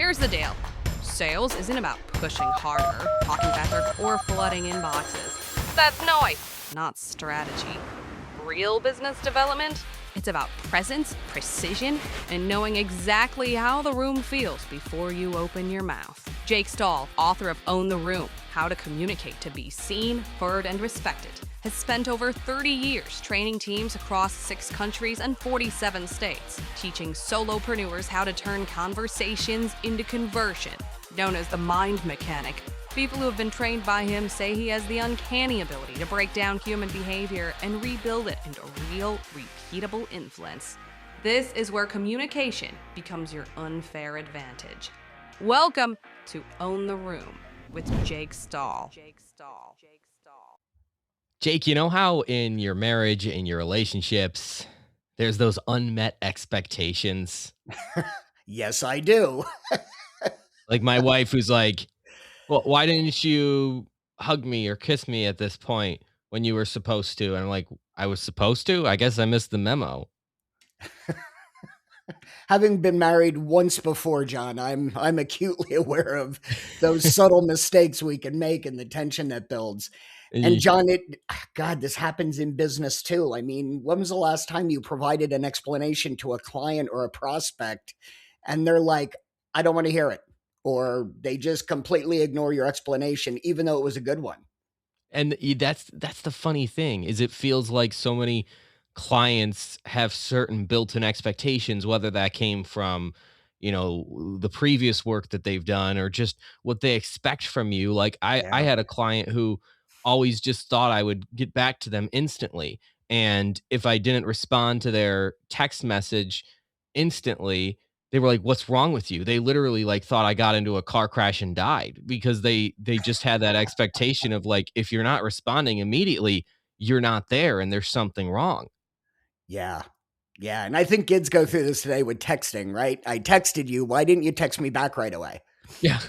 Here's the deal. Sales isn't about pushing harder, talking faster, or flooding inboxes. That's noise, not strategy. Real business development? It's about presence, precision, and knowing exactly how the room feels before you open your mouth. Jake Stahl, author of Own the Room, How to Communicate to Be Seen, Heard, and Respected, has spent over 30 years training teams across 6 countries and 47 states, teaching solopreneurs how to turn conversations into conversion. Known as the mind mechanic, people who have been trained by him say he has the uncanny ability to break down human behavior and rebuild it into real, repeatable influence. This is where communication becomes your unfair advantage. Welcome to Own the Room with Jake Stahl. Jake, you know how in your marriage, in your relationships, there's those unmet expectations? Yes, I do. Like my wife who's like, well, why didn't you hug me or kiss me at this point when you were supposed to? And I'm like, I was supposed to? I guess I missed the memo. Having been married once before, John, I'm acutely aware of those subtle mistakes we can make and the tension that builds. And John, God, this happens in business too. I mean, when was the last time you provided an explanation to a client or a prospect and they're like, I don't want to hear it, or they just completely ignore your explanation, even though it was a good one? And that's the funny thing is it feels like so many clients have certain built-in expectations, whether that came from, the previous work that they've done or just what they expect from you. Like I had a client who always just thought I would get back to them instantly. And if I didn't respond to their text message instantly, they were like, "What's wrong with you?" They literally like thought I got into a car crash and died because they just had that expectation of like, if you're not responding immediately, you're not there and there's something wrong. Yeah. Yeah. And I think kids go through this today with texting, right? I texted you. Why didn't you text me back right away? Yeah.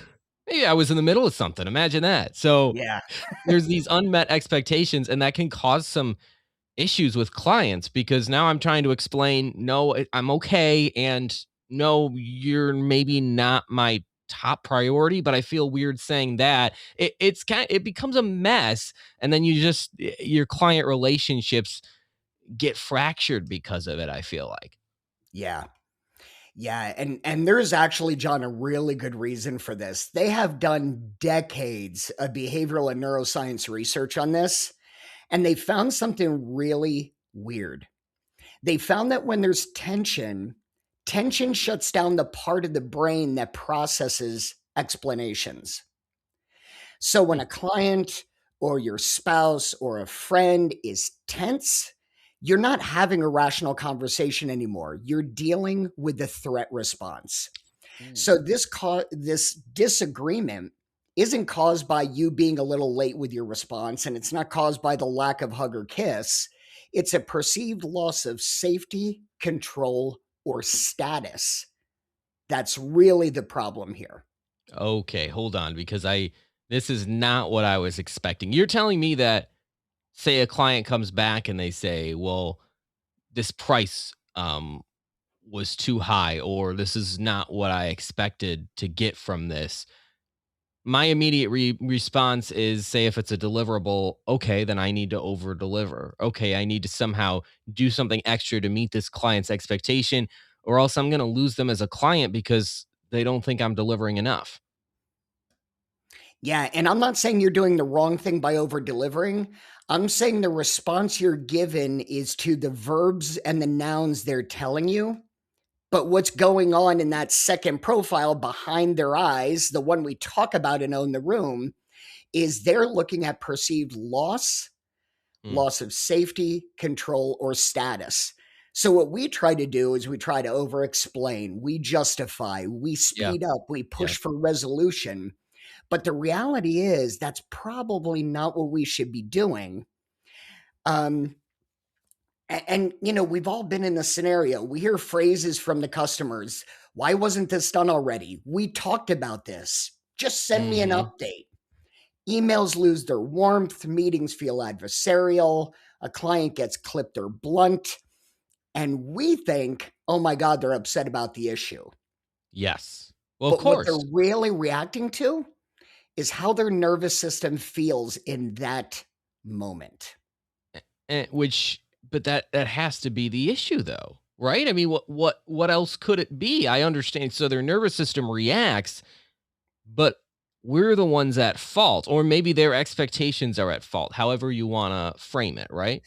Yeah, I was in the middle of something. Imagine that. So Yeah. there's these unmet expectations, and that can cause some issues with clients because now I'm trying to explain, no, I'm okay. And no, you're maybe not my top priority, but I feel weird saying that. It becomes a mess. And then your client relationships get fractured because of it, I feel like. Yeah. Yeah, and there's actually, John, a really good reason for this. They have done decades of behavioral and neuroscience research on this, and they found something really weird. They found that when there's tension shuts down the part of the brain that processes explanations. So when a client or your spouse or a friend is tense, you're not having a rational conversation anymore. You're dealing with the threat response. So this disagreement isn't caused by you being a little late with your response, and it's not caused by the lack of hug or kiss. It's a perceived loss of safety, control, or status. That's really the problem here. Okay, hold on, because this is not what I was expecting. You're telling me that, say, a client comes back and they say, well, this price was too high, or this is not what I expected to get from this. My immediate response is, say, if it's a deliverable, okay, then I need to over deliver. Okay, I need to somehow do something extra to meet this client's expectation, or else I'm going to lose them as a client because they don't think I'm delivering enough. Yeah, and I'm not saying you're doing the wrong thing by over delivering. I'm saying the response you're given is to the verbs and the nouns they're telling you. But what's going on in that second profile behind their eyes, the one we talk about in Own the Room, is they're looking at perceived loss of safety, control, or status. So what we try to do is we try to over explain, we justify, we Yeah. speed up, we push Yeah. for resolution. But the reality is that's probably not what we should be doing. And we've all been in this scenario. We hear phrases from the customers. Why wasn't this done already? We talked about this. Just send me an Mhm. update. Emails lose their warmth. Meetings feel adversarial. A client gets clipped or blunt. And we think, oh my God, they're upset about the issue. Yes. Well, of But what they're course. really reacting to is how their nervous system feels in that moment. Which but that has to be the issue though, right? I mean, what else could it be? I understand. So their nervous system reacts, but we're the ones at fault, or maybe their expectations are at fault, however you wanna frame it, right?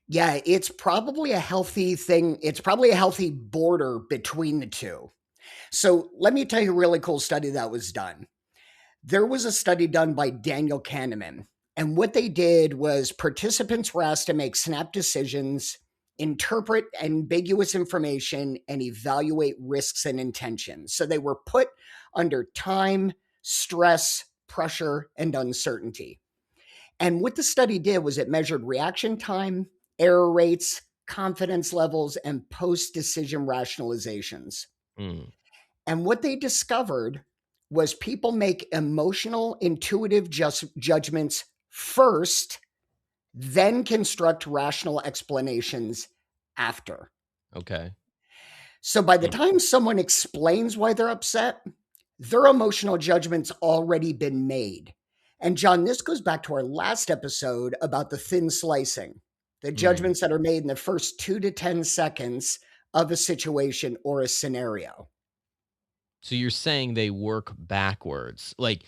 Yeah, it's probably a healthy thing. It's probably a healthy border between the two. So let me tell you a really cool study that was done. There was a study done by Daniel Kahneman, and what they did was participants were asked to make snap decisions, interpret ambiguous information, and evaluate risks and intentions. So they were put under time, stress, pressure, and uncertainty. And what the study did was it measured reaction time, error rates, confidence levels, and post decision rationalizations. Mm, And what they discovered was people make emotional, intuitive judgments first, then construct rational explanations after. okay. So by the Mm, time someone explains why they're upset, their emotional judgment's already been made. And John, this goes back to our last episode about the thin slicing, the mm. judgments that are made in the first 2 to 10 seconds of a situation or a scenario. So you're saying they work backwards. Like,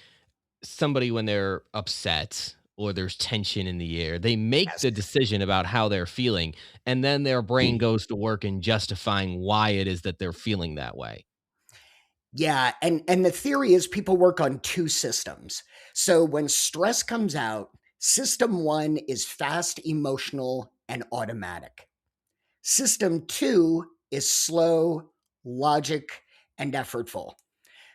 somebody when they're upset or there's tension in the air, they make Yes. the decision about how they're feeling, and then their brain goes to work in justifying why it is that they're feeling that way. Yeah, and the theory is people work on two systems. So when stress comes out, system 1 is fast, emotional, and automatic. System 2 is slow, logic, and effortful.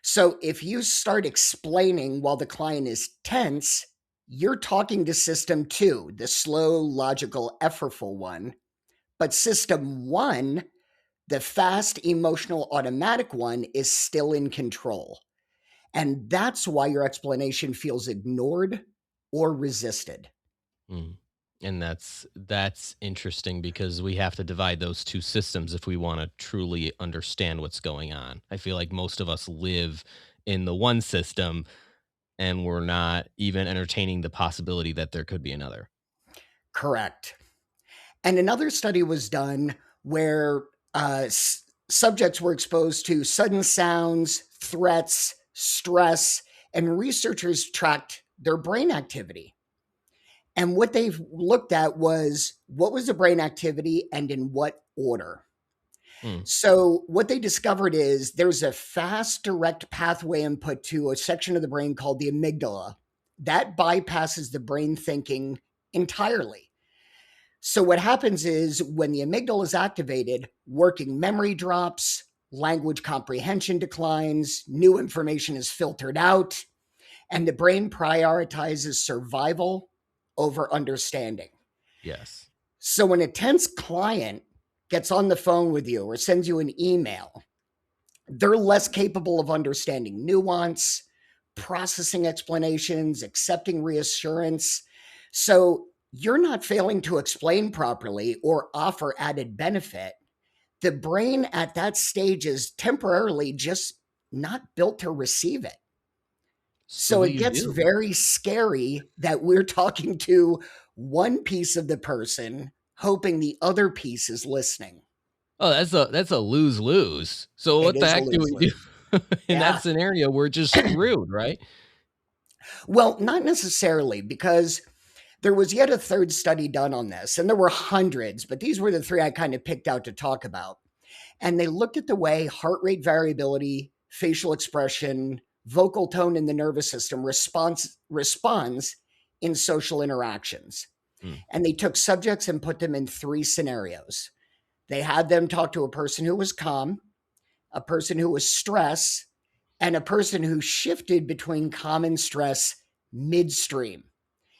So if you start explaining while the client is tense, you're talking to system 2, the slow, logical, effortful one. But system 1, the fast, emotional, automatic one, is still in control. And that's why your explanation feels ignored or resisted. Mm. And that's interesting because we have to divide those two systems if we want to truly understand what's going on. I feel like most of us live in the one system and we're not even entertaining the possibility that there could be another. Correct. And another study was done where subjects were exposed to sudden sounds, threats, stress, and researchers tracked their brain activity. And what they looked at was what was the brain activity and in what order. Mm, So, what they discovered is there's a fast, direct pathway input to a section of the brain called the amygdala that bypasses the brain thinking entirely. So, what happens is when the amygdala is activated, working memory drops, language comprehension declines, new information is filtered out, and the brain prioritizes survival over understanding. yes. So, when a tense client gets on the phone with you or sends you an email, they're less capable of understanding nuance, processing explanations, accepting reassurance. So you're not failing to explain properly or offer added benefit. The brain at that stage is temporarily just not built to receive it. So So what do it you gets do? very scary that we're talking to one piece of the person, hoping the other piece is listening. Oh, that's a lose-lose. So It what the is a heck do lose we lose. do in that Yeah. scenario? We're just screwed, right? Well, not necessarily, because there was yet a third study done on this, and there were hundreds, but these were the three I kind of picked out to talk about. And they looked at the way heart rate variability, facial expression, vocal tone in the nervous system responds in social interactions. Mm, And they took subjects and put them in three scenarios. They had them talk to a person who was calm, a person who was stressed, and a person who shifted between calm and stress midstream.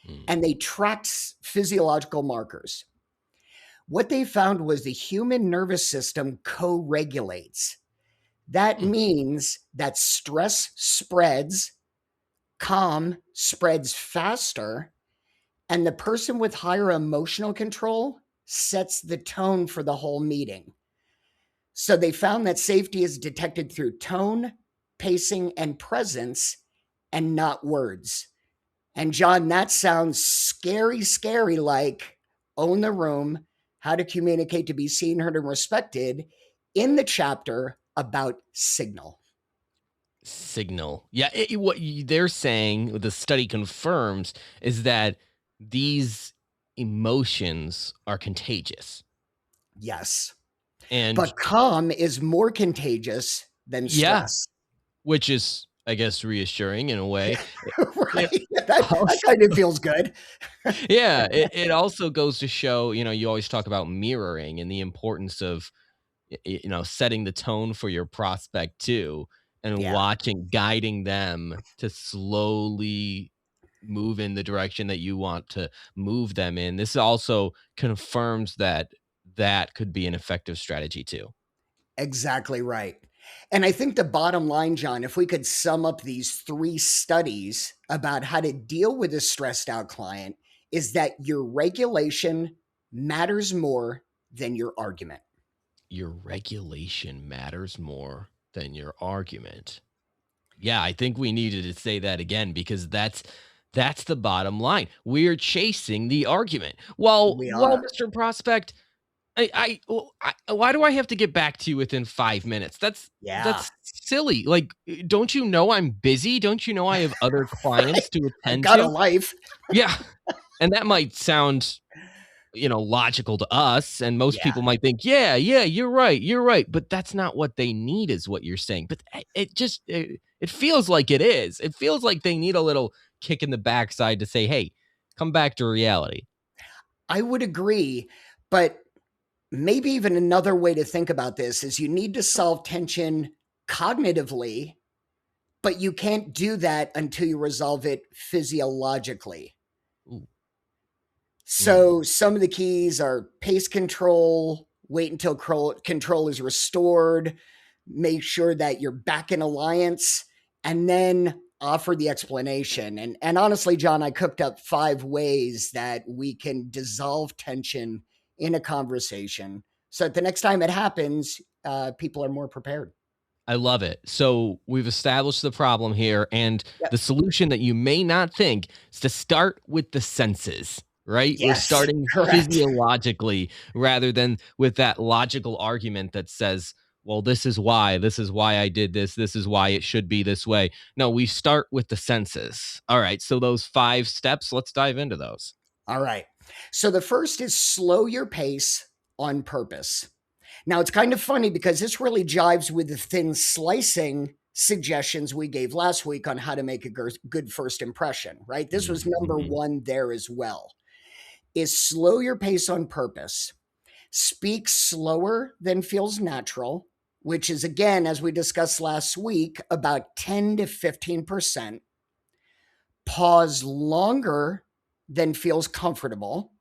mm, And they tracked physiological markers. What they found was the human nervous system co regulates. That mm, means that stress spreads, calm spreads faster, and the person with higher emotional control sets the tone for the whole meeting. So they found that safety is detected through tone, pacing, and presence, and not words. And John, that sounds scary, scary, like Own the Room, How to Communicate to Be Seen, Heard, and Respected in the chapter about signal. Signal. Yeah, they're saying, the study confirms, is that these emotions are contagious. Yes. And But calm is more contagious than yeah, stress. which is, I guess, reassuring in a way. Right. It That kind of feels good. yeah, it also goes to show, you always talk about mirroring and the importance of, setting the tone for your prospect too, and Yeah, guiding them to slowly move in the direction that you want to move them in. This also confirms that that could be an effective strategy too. exactly right. And I think the bottom line, John, if we could sum up these 3 studies about how to deal with a stressed out client, is that your regulation matters more than your argument. Your regulation matters more than your argument. Yeah, I think we needed to say that again, because that's the bottom line. We're chasing the argument. We Well, are. Mr. Prospect, why do I have to get back to you within 5 minutes? Yeah. That's silly. Like, don't you know I'm busy? Don't you know I have other Right. clients to I've attend got a to? life. Yeah, and that might sound, logical to us, and most Yeah. people might think, "Yeah, yeah, you're right," but that's not what they need, is what you're saying. But it feels like it is. It feels like they need a little kick in the backside to say, "Hey, come back to reality." I would agree, but maybe even another way to think about this is you need to solve tension cognitively, but you can't do that until you resolve it physiologically. Ooh, So some of the keys are pace control, wait until control is restored, make sure that you're back in alliance, and then offer the explanation. And honestly, John, I cooked up 5 ways that we can dissolve tension in a conversation so that the next time it happens, people are more prepared. I love it. So we've established the problem here, and Yep. the solution that you may not think is to start with the senses, right? We're Yes, starting correct. physiologically rather than with that logical argument that says, well, this is why I did this is why it should be this way. No, we start with the senses. All right. So those 5 steps, let's dive into those. All right. So the first is slow your pace on purpose. Now, it's kind of funny because this really jives with the thin slicing suggestions we gave last week on how to make a good first impression, right? This was number Mhm. 1 there as well. Is slow your pace on purpose. Speak slower than feels natural, which is, again, as we discussed last week, about 10 to 15%. Pause longer than feels comfortable,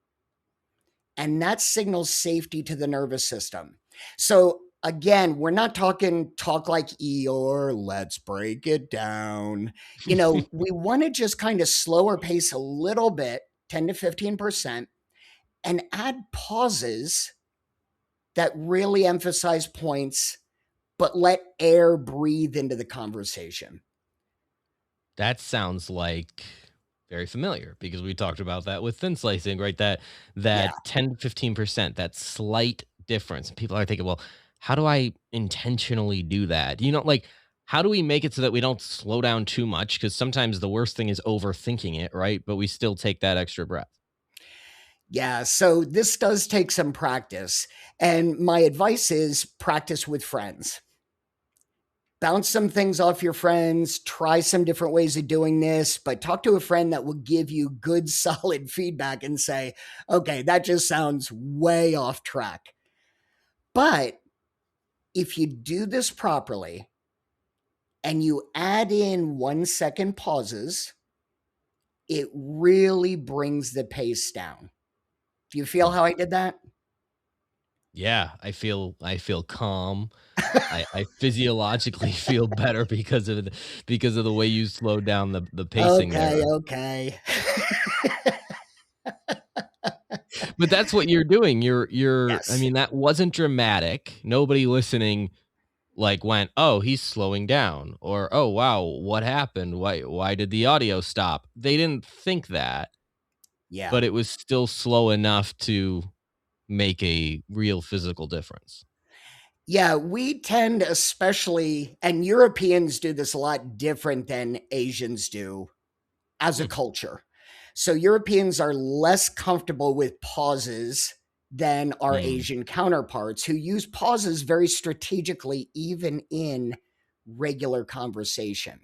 and that signals safety to the nervous system. So again, we're not talking talk like Eeyore, let's break it down. We want to just kind of slow our pace a little bit, 10 to 15%, and add pauses that really emphasize points, but let air breathe into the conversation. That sounds like very familiar, because we talked about that with thin slicing, right? That Yeah. 10 to 15%, that slight difference. People are thinking, well, how do I intentionally do that? Like, how do we make it so that we don't slow down too much? Because sometimes the worst thing is overthinking it, right? But we still take that extra breath. Yeah, so this does take some practice. And my advice is practice with friends. Bounce some things off your friends, try some different ways of doing this, but talk to a friend that will give you good, solid feedback and say, okay, that just sounds way off track. But if you do this properly and you add in 1 second pauses, it really brings the pace down. Do you feel Mm. how I did that? Yeah, I feel calm. I physiologically feel better because of the way you slowed down the pacing Okay, there. okay. But that's what you're doing. I Yes. mean, that wasn't dramatic. Nobody listening like went, "Oh, he's slowing down," or, "Oh, wow, what happened? Why did the audio stop?" They didn't think that, Yeah. but it was still slow enough to make a real physical difference. Yeah, we tend, especially, and Europeans do this a lot different than Asians do as a Hmm, culture. So Europeans are less comfortable with pauses than our mm, Asian counterparts who use pauses very strategically, even in regular conversation.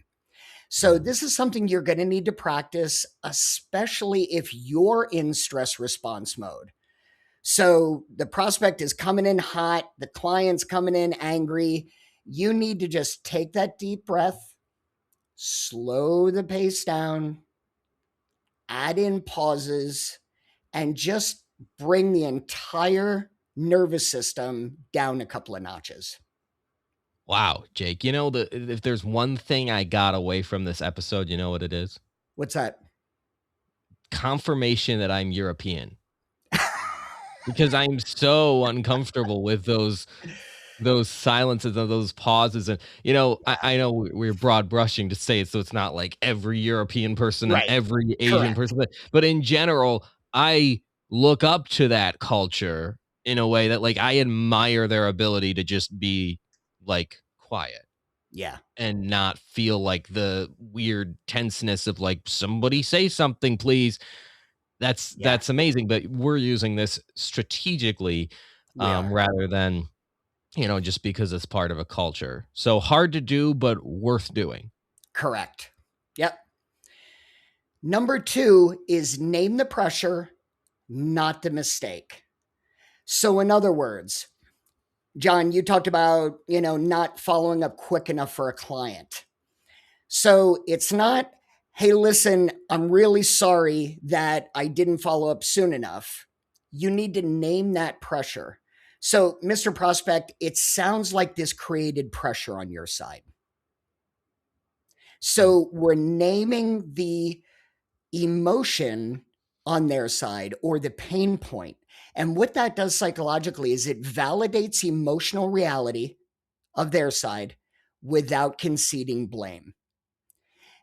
So, mm. this is something you're going to need to practice, especially if you're in stress response mode. So, the prospect is coming in hot, the client's coming in angry. You need to just take that deep breath, slow the pace down, add in pauses, and just bring the entire nervous system down a couple of notches. Wow, Jake, if there's one thing I got away from this episode, you know what it is? What's that? Confirmation that I'm European, because I'm so uncomfortable with those silences and those pauses, and, I know we're broad brushing to say it so it's not like every European person and Right. every Asian Correct. person, but in general, I look up to that culture in a way that, like, I admire their ability to just be, like, quiet Yeah. and not feel like the weird tenseness of, like, "Somebody say something, please." Yeah. That's amazing, but we're using this strategically, We are. rather than just because it's part of a culture. So hard to do, but worth doing. Correct. Yep. Number two is name the pressure, not the mistake. So, in other words, John, you talked about, not following up quick enough for a client. So it's not, hey, listen, I'm really sorry that I didn't follow up soon enough. You need to name that pressure. So, Mr. Prospect, it sounds like this created pressure on your side. Mm. So we're naming the emotion on their side or the pain point. And what that does psychologically is it validates emotional reality of their side without conceding blame.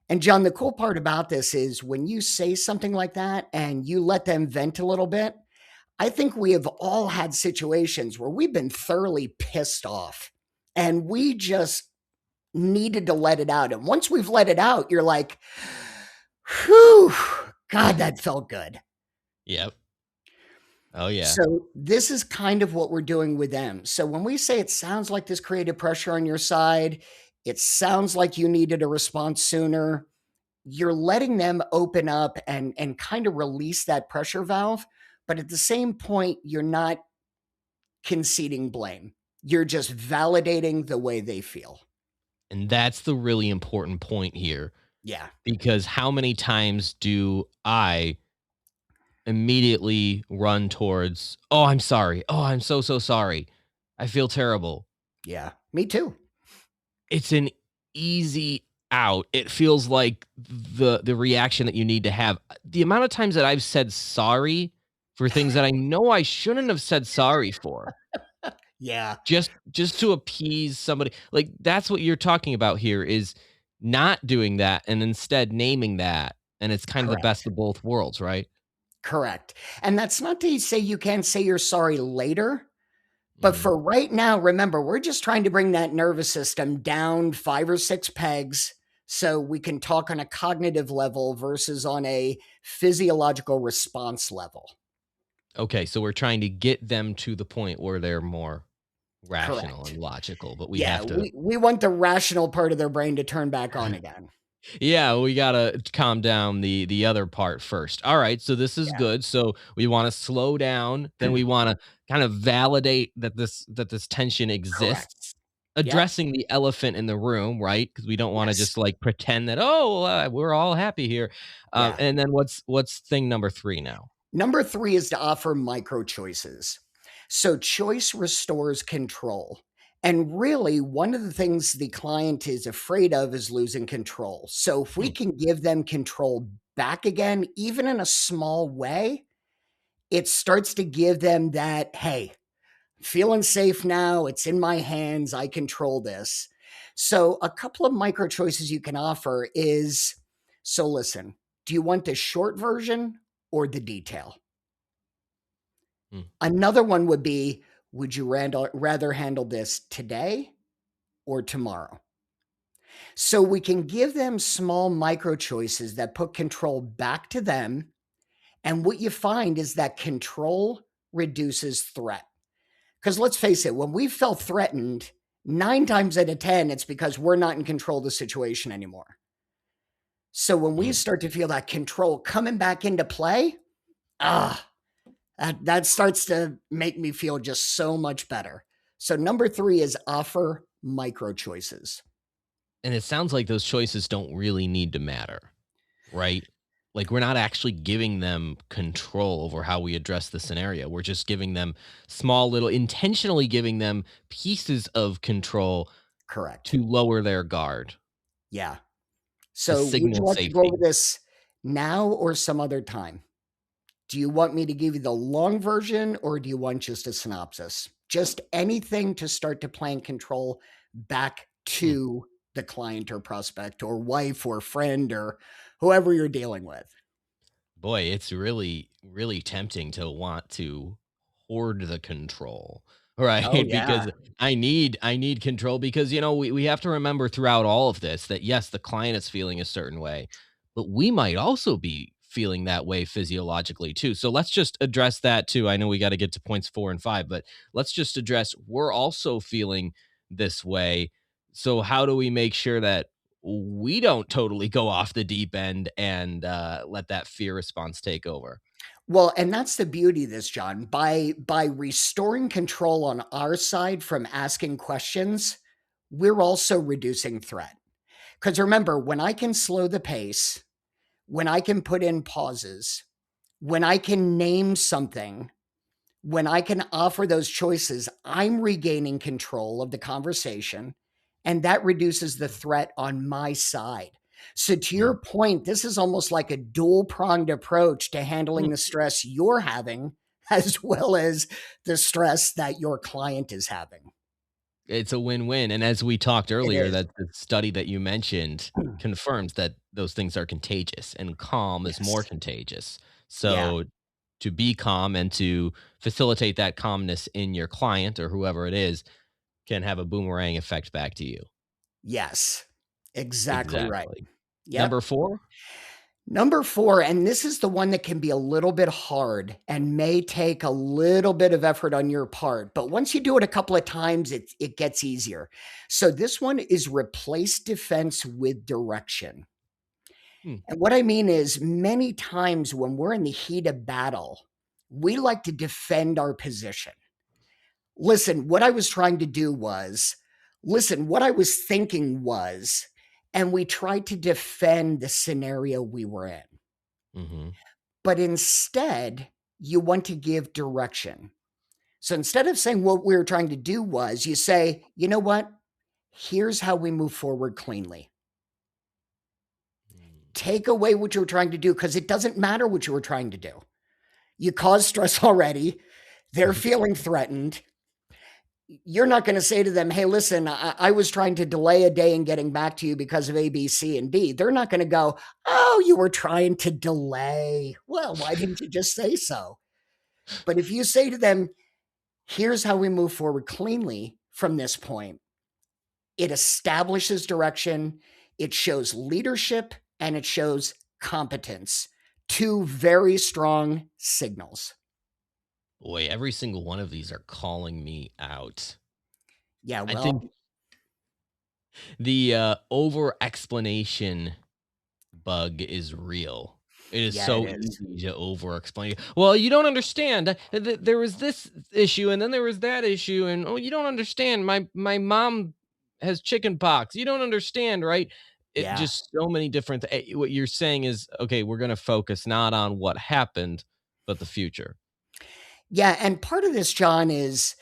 And John, the cool part about this is when you say something like that and you let them vent a little bit, I think we have all had situations where we've been thoroughly pissed off and we just needed to let it out. And once we've let it out, you're like, whew, God, that felt good. Yep. Oh, yeah. So, this is kind of what we're doing with them. So, when we say it sounds like this created pressure on your side, it sounds like you needed a response sooner, you're letting them open up and kind of release that pressure valve. But at the same point, you're not conceding blame. You're just validating the way they feel. And that's the really important point here, Yeah. because how many times do I immediately run towards, "Oh, I'm sorry. Oh, I'm so, so sorry. I feel terrible." Yeah. Me too. It's an easy out. It feels like the reaction that you need to have. The amount of times that I've said sorry for things that I know I shouldn't have said sorry for, Yeah. just to appease somebody. Like, that's what you're talking about here, is not doing that and instead naming that, and it's kind of the best Correct. of both worlds, right? Correct. And that's not to say you can't say you're sorry later. But Mhm. for right now, remember, we're just trying to bring that nervous system down 5 or 6 pegs so we can talk on a cognitive level versus on a physiological response level. Okay, so we're trying to get them to the point where they're more rational Correct. and logical, but we Yeah, have to. we want the rational part of their brain to turn back on again. Yeah, we gotta calm down the other part first. All right, so this is Yeah. good. So we want to slow down, then we want to kind of validate that this tension Correct. exists, Yep. addressing the elephant in the room, right? Because we don't want to Yes. just like pretend that, oh, we're all happy here. Yeah. And then what's thing number 3 now? Number three is to offer micro choices. So, choice restores control. And really, one of the things the client is afraid of is losing control. So, if we Hmm, can give them control back again, even in a small way, it starts to give them that, hey, Feeling safe now. It's in my hands. I control this. So, a couple of micro choices you can offer is so listen, do you want the short version or the detail? Mm. Another one would be, would you rather handle this today or tomorrow? So we can give them small micro choices that put control back to them. And what you find is that control reduces threat. Because let's face it, when we felt threatened, 9 times out of 10, it's because we're not in control of the situation anymore. So when we Mm. start to feel that control coming back into play, ah, that starts to make me feel just so much better. So number 3 is offer micro choices. And it sounds like those choices don't really need to matter, right? Like we're not actually giving them control over how we address the scenario. We're just giving them small little intentionally giving them pieces of control Correct. to lower their guard, Yeah. to So would you signal like to go over safety. this now or some other time? Do you want me to give you the long version or do you want just a synopsis? Just anything to start to plan control back Hmm. to the client or prospect or wife or friend or whoever you're dealing with. Boy, it's really, really tempting to want to hoard the control, Oh, right? yeah. Because I need control because we have to remember throughout all of this that yes, the client is feeling a certain way, but we might also be feeling that way physiologically too. So let's just address that too. I know we got to get to points 4 and 5, but let's just address we're also feeling this way. So how do we make sure that we don't totally go off the deep end and let that fear response take over? Well, and that's the beauty of this, John. By restoring control on our side from asking questions, we're also reducing threat. Because remember, when I can slow the pace, when I can put in pauses, when I can name something, when I can offer those choices, I'm regaining control of the conversation, and that reduces the threat on my side. So, to your Mm. point, this is almost like a dual pronged approach to handling the stress you're having, as well as the stress that your client is having. It's a win-win, and as we talked It earlier, is. that the study that you mentioned confirms that those things are contagious, and calm is more Yes. contagious. Yeah. So, to be calm and to facilitate that calmness in your client or whoever it is can have a boomerang effect back to you. Yes. Exactly right. Exactly. Yep. Number 4? Number 4, and this is the one that can be a little bit hard and may take a little bit of effort on your part, but once you do it a couple of times, it gets easier. So this one is replace defense with direction. Hmm. And what I mean is many times when we're in the heat of battle, we like to defend our position. Listen, what I was trying to do was listen, what I was thinking was, and we tried to defend the scenario we were in. Mhm. But instead, you want to give direction. So instead of saying what we were trying to do was, you say, you know what? Here's how we move forward cleanly. Mm. Take away what you were trying to do because it doesn't matter what you were trying to do. You caused stress already. They're feeling threatened. You're not going to say to them, hey, listen, I was trying to delay a day in getting back to you because of A, B, C, and D. They're not going to go, oh, you were trying to delay. Well, why didn't you just say so? But if you say to them, here's how we move forward cleanly from this point, it establishes direction, it shows leadership, and it shows competence. Two very strong signals. Boy, every single one of these are calling me out. Yeah, I well, think the over explanation bug is real. It is yeah, it so is. easy to over explain. Well, you don't understand. There was this issue, and then there was that issue, and oh, you don't understand. My mom has chicken pox. You don't understand, right? It Yeah. just so many different. What you're saying is okay. We're going to focus not on what happened, but the future. Yeah, and part of this, John, is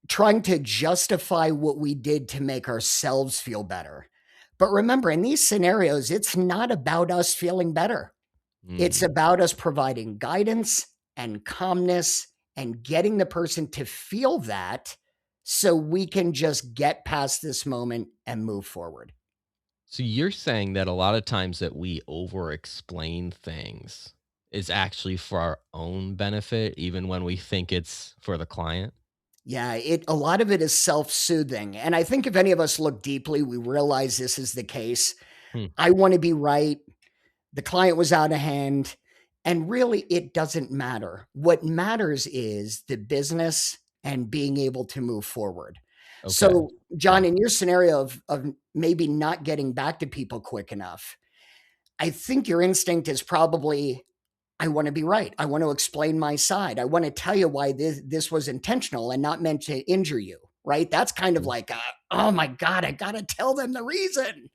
trying to justify what we did to make ourselves feel better. But remember, in these scenarios, it's not about us feeling better. It's Mm. about us providing guidance and calmness and getting the person to feel that so we can just get past this moment and move forward. So you're saying that a lot of times that we over explain things is actually for our own benefit, even when we think it's for the client? Yeah, a lot of it is self-soothing. And I think if any of us look deeply, we realize this is the case. Hmm. I want to be right. The client was out of hand. And really, it doesn't matter. What matters is the business and being able to move forward. Okay. So, John, Yeah. in your scenario of maybe not getting back to people quick enough, I think your instinct is probably, I want to be right. I want to explain my side. I want to tell you why this was intentional and not meant to injure you, right? That's kind of Mm. like, oh my God, I got to tell them the reason.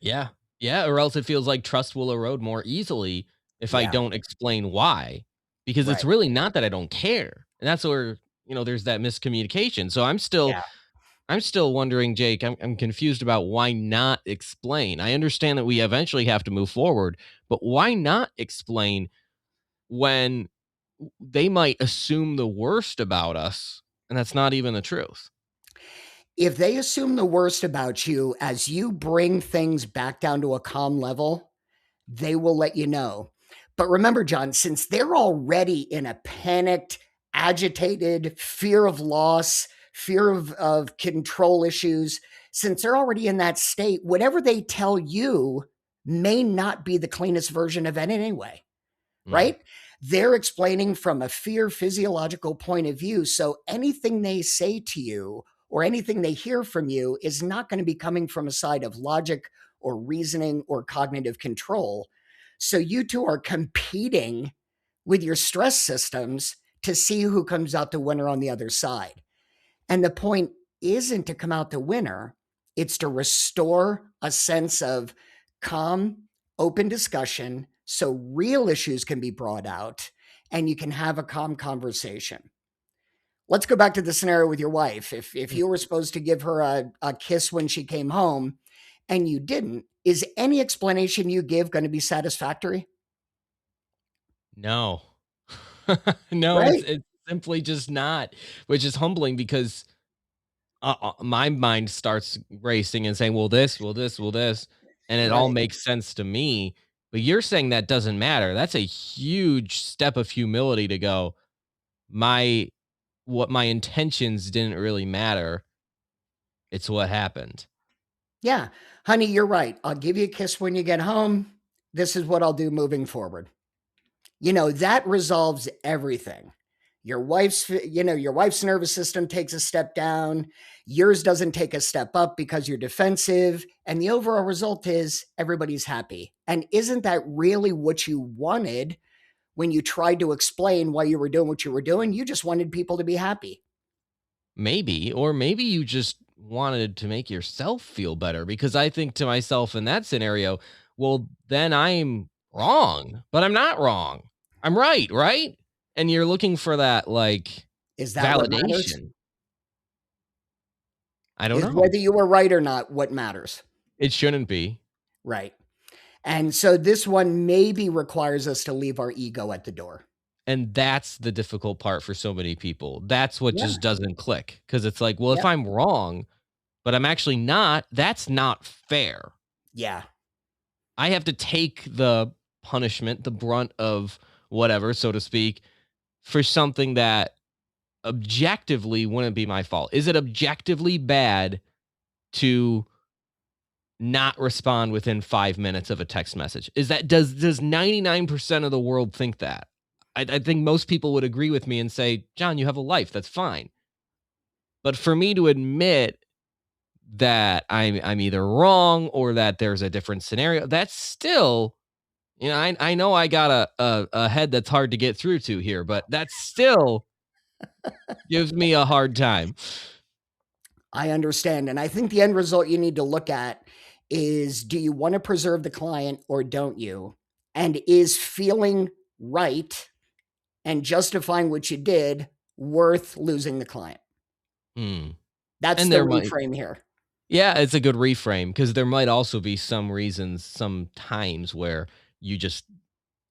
Yeah. Yeah. Or else it feels like trust will erode more easily if I Yeah, don't explain why. Because it's right. really not that I don't care. And that's where, there's that miscommunication. So Yeah. I'm still wondering, Jake, I'm confused about why not explain. I understand that we eventually have to move forward, but why not explain when they might assume the worst about us and that's not even the truth? If they assume the worst about you as you bring things back down to a calm level, they will let you know. But remember, John, since they're already in a panicked, agitated, fear of loss, fear of control issues, since they're already in that state, whatever they tell you may not be the cleanest version of it anyway, Mm. right? They're explaining from a fear physiological point of view. So anything they say to you or anything they hear from you is not going to be coming from a side of logic or reasoning or cognitive control. So you two are competing with your stress systems to see who comes out the winner on the other side. And the point isn't to come out the winner, it's to restore a sense of calm, open discussion so real issues can be brought out and you can have a calm conversation. Let's go back to the scenario with your wife. If Mm. you were supposed to give her a kiss when she came home and you didn't, is any explanation you give going to be satisfactory? No. No, Right. it's simply just not, which is humbling because my mind starts racing and saying, "Well, this, will this, will this," and it all Right. makes sense to me. But you're saying that doesn't matter. That's a huge step of humility to go. My What my intentions didn't really matter. It's what happened. Yeah. Honey, you're right. I'll give you a kiss when you get home. This is what I'll do moving forward. That resolves everything. Your wife's nervous system takes a step down. Yours doesn't take a step up because you're defensive. And the overall result is everybody's happy. And isn't that really what you wanted when you tried to explain why you were doing what you were doing? You just wanted people to be happy. Maybe, or maybe you just wanted to make yourself feel better because I think to myself in that scenario, well, then I'm wrong, but I'm not wrong. I'm right, right? And you're looking for that like Is that what matters? validation. I don't Is know. whether you were right or not what matters. It shouldn't be. Right. And so this one maybe requires us to leave our ego at the door. And that's the difficult part for so many people. That's what Yeah. just doesn't click because it's like, well, if Yep. I'm wrong, but I'm actually not, that's not fair. Yeah. I have to take the punishment, the brunt of whatever, so to speak, for something that objectively wouldn't be my fault. Is it objectively bad to not respond within 5 minutes of a text message? Is that does 99% of the world think that? I think most people would agree with me and say, "John, you have a life, that's fine." But for me to admit that I'm either wrong or that there's a different scenario, that's still, I know I got a head that's hard to get through to here, but that still gives me a hard time. I understand. And I think the end result you need to look at is, do you want to preserve the client or don't you? And is feeling right and justifying what you did worth losing the client? Hmm. That's And the there might reframe here. Yeah, it's a good reframe because there might also be some reasons, some times where you just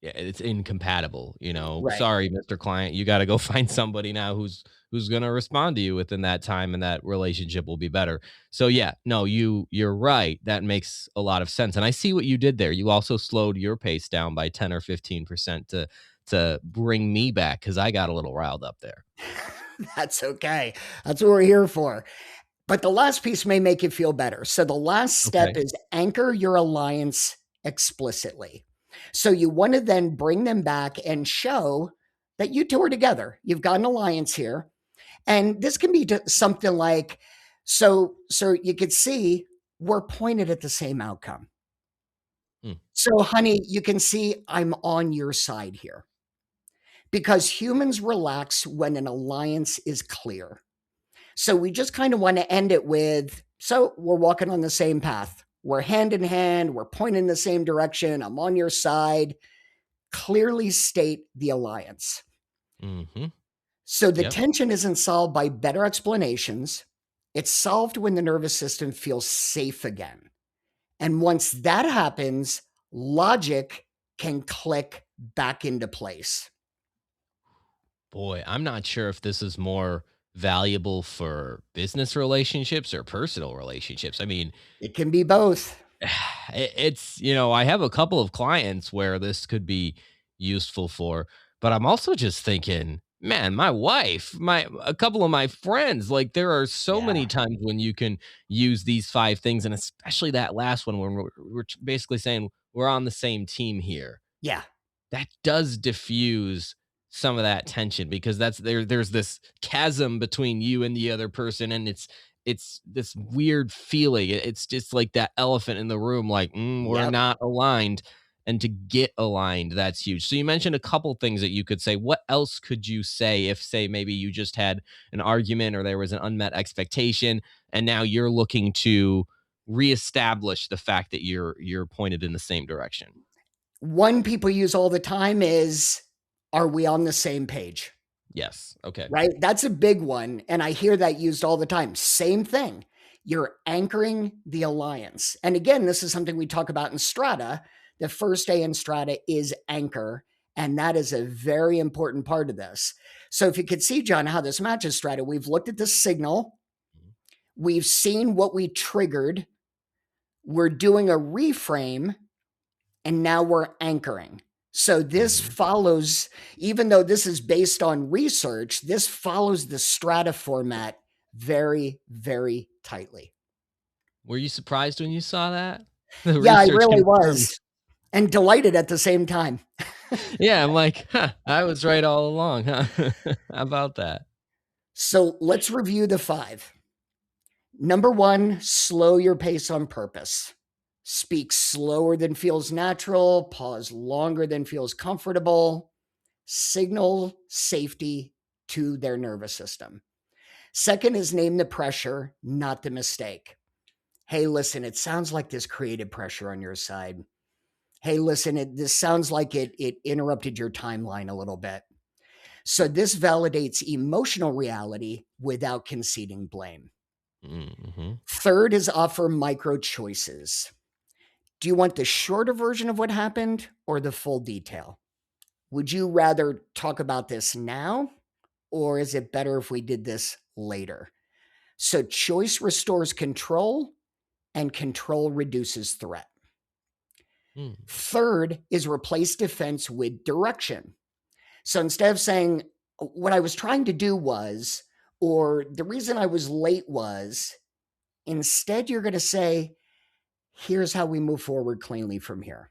Yeah, it's incompatible, you know. Right. Sorry, Mr. Client, you gotta go find somebody now who's gonna respond to you within that time, and that relationship will be better. So yeah, no, you're right. That makes a lot of sense. And I see what you did there. You also slowed your pace down by 10 or 15% to bring me back because I got a little riled up there. That's okay. That's what we're here for. But the last piece may make you feel better. So the last step Okay. is anchor your alliance explicitly. So you want to then bring them back and show that you two are together. You've got an alliance here. And this can be something like, so you could see we're pointed at the same outcome. Hmm. So honey, you can see I'm on your side here because humans relax when an alliance is clear. So we just kind of want to end it with, so we're walking on the same path. We're hand in hand. We're pointing in the same direction. I'm on your side. Clearly state the alliance. Mhm. So the Yep. tension isn't solved by better explanations. It's solved when the nervous system feels safe again. And once that happens, logic can click back into place. Boy, I'm not sure if this is more valuable for business relationships or personal relationships. I mean, It can be both. it's, you know, I have a couple of clients where this could be useful for, but I'm also just thinking, man, my wife, a couple of my friends, like there are so many Yeah. times when you can use these five things, and especially that last one when we're basically saying we're on the same team here. Yeah. That does diffuse some of that tension because there's this chasm between you and the other person, and it's this weird feeling. It's just like that elephant in the room, like, we're Yep. not aligned. And to get aligned, that's huge. So you mentioned a couple things that you could say. What else could you say if, say, maybe you just had an argument or there was an unmet expectation, and now you're looking to reestablish the fact that you're pointed in the same direction? One people use all the time is, are we on the same page? Yes. Okay. Right? That's a big one. And I hear that used all the time. Same thing. You're anchoring the alliance. And again, this is something we talk about in Strata. The first A in Strata is anchor. And that is a very important part of this. So if you could see, John, how this matches Strata, we've looked at the signal, we've seen what we triggered, we're doing a reframe, and now we're anchoring. So this Mhm. follows, even though this is based on research, this follows the strata format very, very tightly. Were you surprised when you saw that? The Yeah, I research really confirmed. was, and delighted at the same time. Yeah, I'm like, "Huh, I was right all along, huh?" How about that? So let's review the five. Number one, slow your pace on purpose. Speak slower than feels natural, pause longer than feels comfortable, signal safety to their nervous system. Second is name the pressure, not the mistake. Hey, listen, it sounds like this created pressure on your side. Hey, listen, this sounds like it interrupted your timeline a little bit. So this validates emotional reality without conceding blame. Mhm. Third is offer micro choices. Do you want the shorter version of what happened or the full detail? Would you rather talk about this now, or is it better if we did this later? So choice restores control and control reduces threat. Mm. Third is replace defense with direction. So instead of saying, what I was trying to do was, or the reason I was late was, instead you're going to say, here's how we move forward cleanly from here.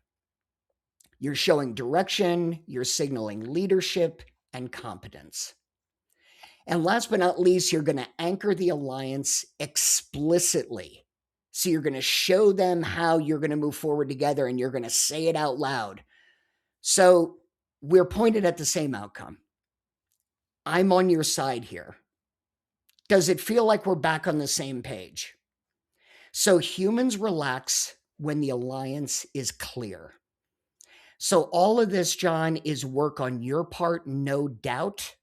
You're showing direction, you're signaling leadership and competence. And last but not least, you're going to anchor the alliance explicitly. So you're going to show them how you're going to move forward together and you're going to say it out loud. So we're pointed at the same outcome. I'm on your side here. Does it feel like we're back on the same page? So humans relax when the alliance is clear. So all of this, John, is work on your part, no doubt,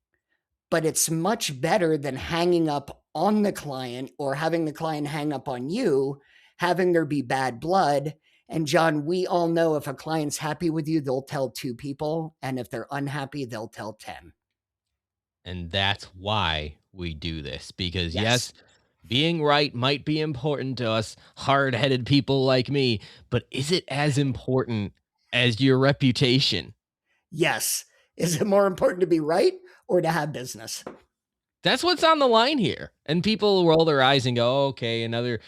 but it's much better than hanging up on the client or having the client hang up on you, having there be bad blood, And John, we all know if a client's happy with you, they'll tell 2 people. And if they're unhappy, they'll tell 10. And that's why we do this. Because Yes. yes, being right might be important to us hard-headed people like me, but is it as important as your reputation? Yes. Is it more important to be right or to have business? That's what's on the line here. And people roll their eyes and go, oh, okay, another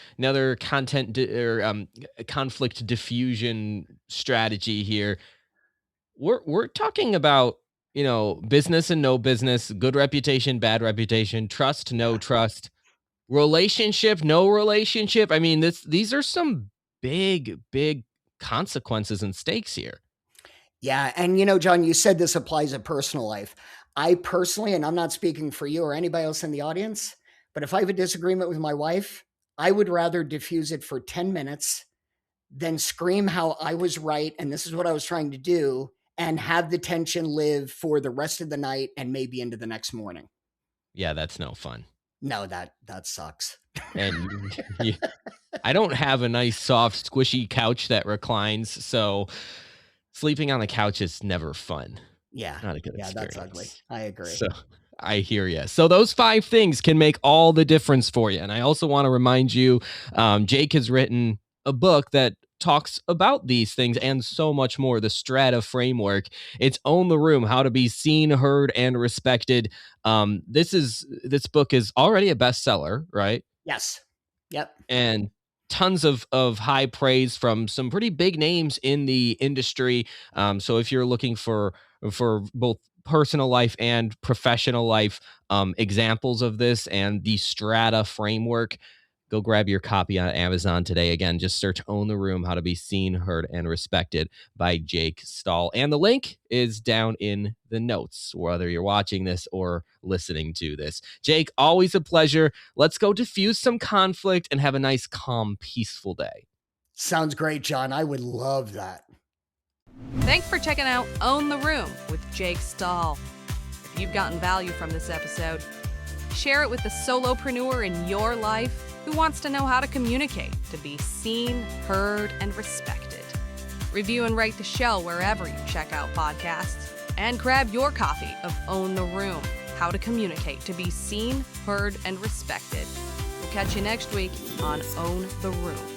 conflict diffusion strategy here. We're talking about, business and no business, good reputation, bad reputation, trust, no Yeah. trust, relationship, no relationship. I mean, these are some big consequences and stakes here. Yeah. And, John, you said this applies to personal life. I personally, and I'm not speaking for you or anybody else in the audience, but if I have a disagreement with my wife, I would rather diffuse it for 10 minutes than scream how I was right and this is what I was trying to do and have the tension live for the rest of the night and maybe into the next morning. Yeah, that's no fun. No, that sucks. And I don't have a nice, soft, squishy couch that reclines, so sleeping on the couch is never fun. Yeah. Not a good Yeah, experience. that's ugly. I agree. So I hear you. So those 5 things can make all the difference for you. And I also want to remind you, Jake has written a book that talks about these things and so much more. The Strata Framework. It's Own the Room: How to Be Seen, Heard, and Respected. This book is already a bestseller, right? Yes. Yep. And tons of high praise from some pretty big names in the industry. So if you're looking for both personal life and professional life examples of this and the Strata framework, go grab your copy on Amazon today. Again, just search Own the Room: How to Be Seen, Heard, and Respected by Jake Stahl. And the link is down in the notes, whether you're watching this or listening to this. Jake, always a pleasure. Let's go diffuse some conflict and have a nice, calm, peaceful day. Sounds great, John. I would love that. Thanks for checking out Own the Room with Jake Stahl. If you've gotten value from this episode, share it with the solopreneur in your life who wants to know how to communicate to be seen, heard, and respected. Review and rate the show wherever you check out podcasts, and grab your copy of Own the Room: How to Communicate to Be Seen, Heard, and Respected. We'll catch you next week on Own the Room.